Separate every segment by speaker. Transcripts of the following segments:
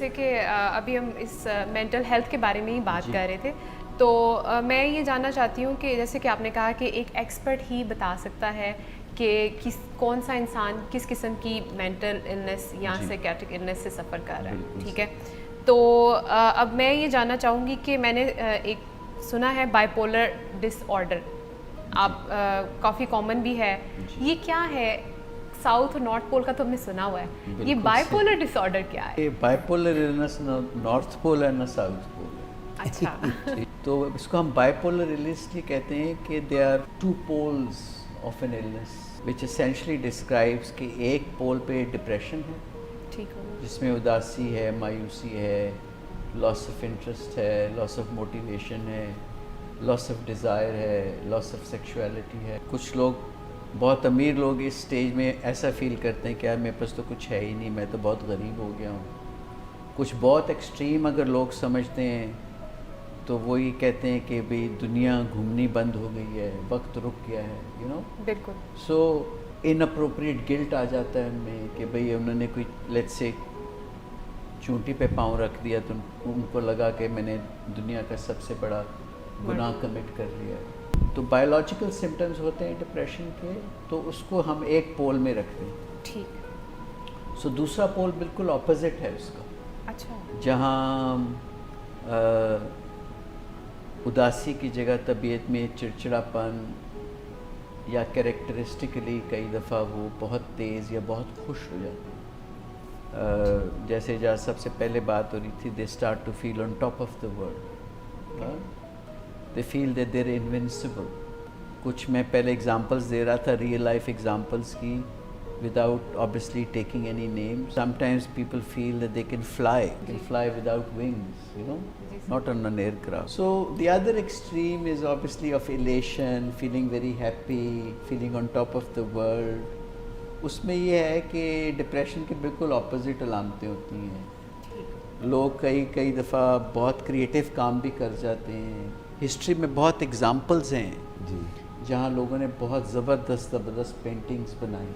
Speaker 1: جیسے کہ ابھی ہم اس مینٹل ہیلتھ کے بارے میں ہی بات کر رہے تھے، تو میں یہ جاننا چاہتی ہوں کہ جیسے کہ آپ نے کہا کہ ایک ایکسپرٹ ہی بتا سکتا ہے کہ کون سا انسان کس قسم کی مینٹل النس یا سائیکیٹرک النس سے سفر کر رہا ہے، ٹھیک ہے. تو اب میں یہ جاننا چاہوں گی کہ میں نے ایک سنا ہے بائی پولر ڈس آرڈر، آپ کافی کامن بھی ہے، یہ کیا ہے؟ ساؤتھ اور نارتھ پول کا تو ہم نے سنا ہوا ہے، یہ بائی پولر ڈس آرڈر کیا ہے؟
Speaker 2: یہ بائی پولر النس نہ نارتھ پول ہے نہ ساؤتھ پول ہے.
Speaker 1: اچھا.
Speaker 2: تو اس کو ہم بائی پولر النس لیے کہتے ہیں کہ the are two poles of an illness which essentially describes کہ ایک پول پہ ڈپریشن ہے،
Speaker 1: ٹھیک ہے،
Speaker 2: جس میں اداسی ہے، مایوسی ہے، لاس آف انٹرسٹ ہے، لاس آف موٹیویشن ہے، لاس آف ڈیزائر ہے، لاس آف سیکشولیٹی ہے. کچھ لوگ، بہت امیر لوگ اس سٹیج میں ایسا فیل کرتے ہیں کہ یار میرے پاس تو کچھ ہے ہی نہیں، میں تو بہت غریب ہو گیا ہوں. کچھ بہت ایکسٹریم اگر لوگ سمجھتے ہیں تو وہی کہتے ہیں کہ بھئی دنیا گھومنی بند ہو گئی ہے، وقت رک گیا ہے، یو نو.
Speaker 1: بالکل.
Speaker 2: سو ان اپروپریٹ گلٹ آ جاتا ہے ان میں کہ بھئی انہوں نے کوئی لیٹس سے چونٹی پہ پاؤں رکھ دیا تو ان کو لگا کہ میں نے دنیا کا سب سے بڑا گناہ کمٹ کر لیا. تو بایولوجیکل سمٹمز ہوتے ہیں ڈپریشن کے، تو اس کو ہم ایک پول میں رکھتے ہیں.
Speaker 1: ٹھیک.
Speaker 2: سو دوسرا پول بالکل اپوزٹ ہے اس کا.
Speaker 1: اچھا.
Speaker 2: جہاں اداسی کی جگہ طبیعت میں چڑچڑاپن یا کریکٹرسٹکلی کئی دفعہ وہ بہت تیز یا بہت خوش ہو جاتے ہیں. جیسے جہاں سب سے پہلے بات ہو رہی تھی، they start to feel on top of the world, they feel that they're invincible. کچھ میں پہلے ایگزامپلس دے رہا تھا ریئل لائف ایگزامپلس کی without obviously taking any names. Sometimes people feel that they can fly without wings, you know, not on an aircraft. So the other extreme is obviously of elation, feeling very happy, feeling on top of the world. اس میں یہ ہے کہ depression کے بالکل opposite علامتیں ہوتی ہیں. لوگ کئی دفعہ بہت کریٹیو کام بھی کر جاتے ہیں. ہسٹری میں بہت ایگزامپلز ہیں جہاں لوگوں نے بہت زبردست پینٹنگز بنائی.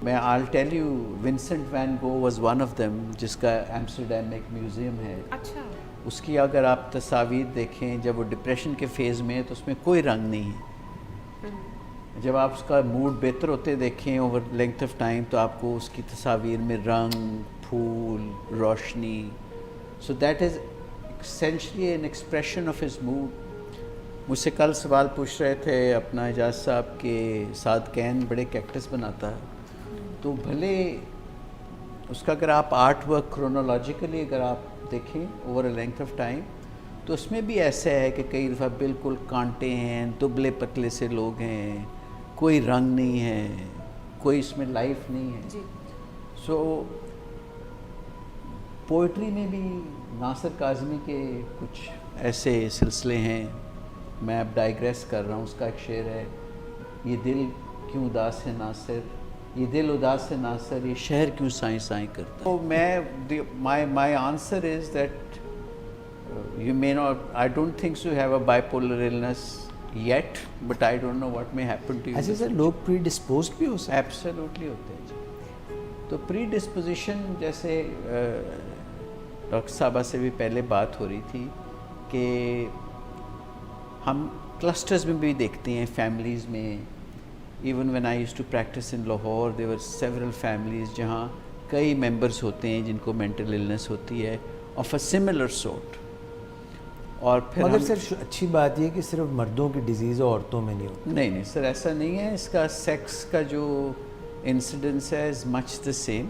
Speaker 2: میں all tell you, Vincent van Gogh was one of them, جس کا ایمسٹرڈیم میں ایک میوزیم ہے.
Speaker 1: اچھا.
Speaker 2: اس کی اگر آپ تصاویر دیکھیں جب وہ ڈپریشن کے فیز میں ہے تو اس میں کوئی رنگ نہیں ہے. جب آپ اس کا موڈ بہتر ہوتے دیکھیں اوور لینتھ آف ٹائم تو آپ کو اس کی تصاویر میں رنگ، پھول، روشنی. So that is essentially an expression of his mood. مجھ سے کل سوال پوچھ رہے تھے اپنا اعجاز صاحب کہ سعد کین بڑے کیکٹس بناتا ہے، تو بھلے اس کا اگر آپ آرٹ ورک کرونالوجیکلی اگر آپ دیکھیں over a length of time تو اس میں بھی ایسا ہے کہ کئی دفعہ بالکل کانٹے ہیں، دبلے پتلے سے لوگ ہیں، کوئی رنگ نہیں ہے، کوئی اس میں لائف نہیں ہے. سو پوئٹری میں بھی ناصر کاظمی کے کچھ ایسے سلسلے ہیں. میں اب ڈائیگریس کر رہا ہوں. اس کا ایک شعر ہے، یہ دل کیوں اداس ہے ناصر، یہ دل اداس ہے ناصر، یہ شہر کیوں سائیں سائیں کرتا. تو میں my answer is that you may not, I don't think so have a bipolar illness yet, but I don't know what may happen to you.
Speaker 3: ایسے سر لوگ پری ڈسپوزڈ بھی ہو سکتے ہیں؟
Speaker 2: ایبسلیوٹلی ہوتے ہیں جی. تو پری ڈسپوزیشن جیسے ڈاکٹر صاحبہ سے بھی پہلے بات ہو رہی تھی کہ ہم کلسٹرز میں بھی دیکھتے ہیں، فیملیز میں. Even when I used to practise in Lahore there were several families جہاں کئی ممبرس ہوتے ہیں جن کو مینٹل النس ہوتی ہے آف اے سملر سورٹ. اور پھر
Speaker 3: مگر سر اچھی بات یہ کہ صرف مردوں کی ڈیزیز عورتوں میں نہیں ہوتی.
Speaker 2: نہیں سر، ایسا نہیں ہے. اس کا سیکس کا جو انسیڈنس ہے از مچ دا سیم.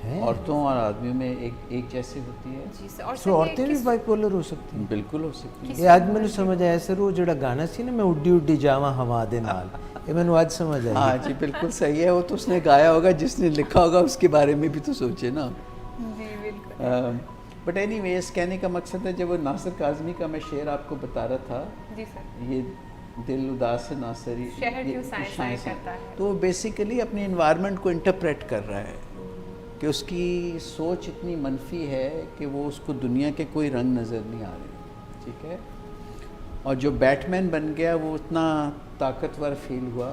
Speaker 2: عورتوں اور آدمیوں میں ایک جیسی ہوتی ہے.
Speaker 1: جی سر.
Speaker 3: سو عورتیں بھی بائی پولر ہو سکتی ہیں؟
Speaker 2: بالکل ہو سکتی ہیں.
Speaker 3: یہ آج میں نے سمجھ آیا سر، وہ جڑا گانا سی نا، میں اڈی اڈی جاواں ہوا دے نال، یہ میں نے آج سمجھ آئی.
Speaker 2: ہاں جی بالکل صحیح ہے. وہ تو اس نے گایا ہوگا، جس نے لکھا ہوگا اس کے بارے میں بھی تو سوچے نا.
Speaker 1: جی بالکل.
Speaker 2: بٹ اینی ویز کہنے کا مقصد ہے، جب وہ ناصر کاظمی کا میں شعر آپ کو بتا رہا تھا،
Speaker 1: جی سر،
Speaker 2: یہ دل اداس ہے ناصر،
Speaker 1: شہر کیوں سائیں سائیں کرتا ہے،
Speaker 2: تو وہ بیسیکلی اپنی انوائرمنٹ کو انٹرپریٹ کر رہا ہے کہ اس کی سوچ اتنی منفی ہے کہ وہ اس کو دنیا کے کوئی رنگ نظر نہیں آ رہے. ٹھیک ہے. اور جو بیٹ مین بن گیا وہ اتنا طاقتور فیل ہوا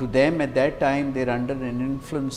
Speaker 2: To them at that time they're under an influence,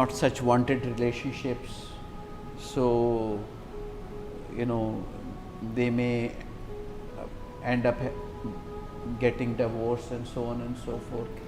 Speaker 2: not such wanted relationships, so you know they may end up getting divorced and so on and so forth.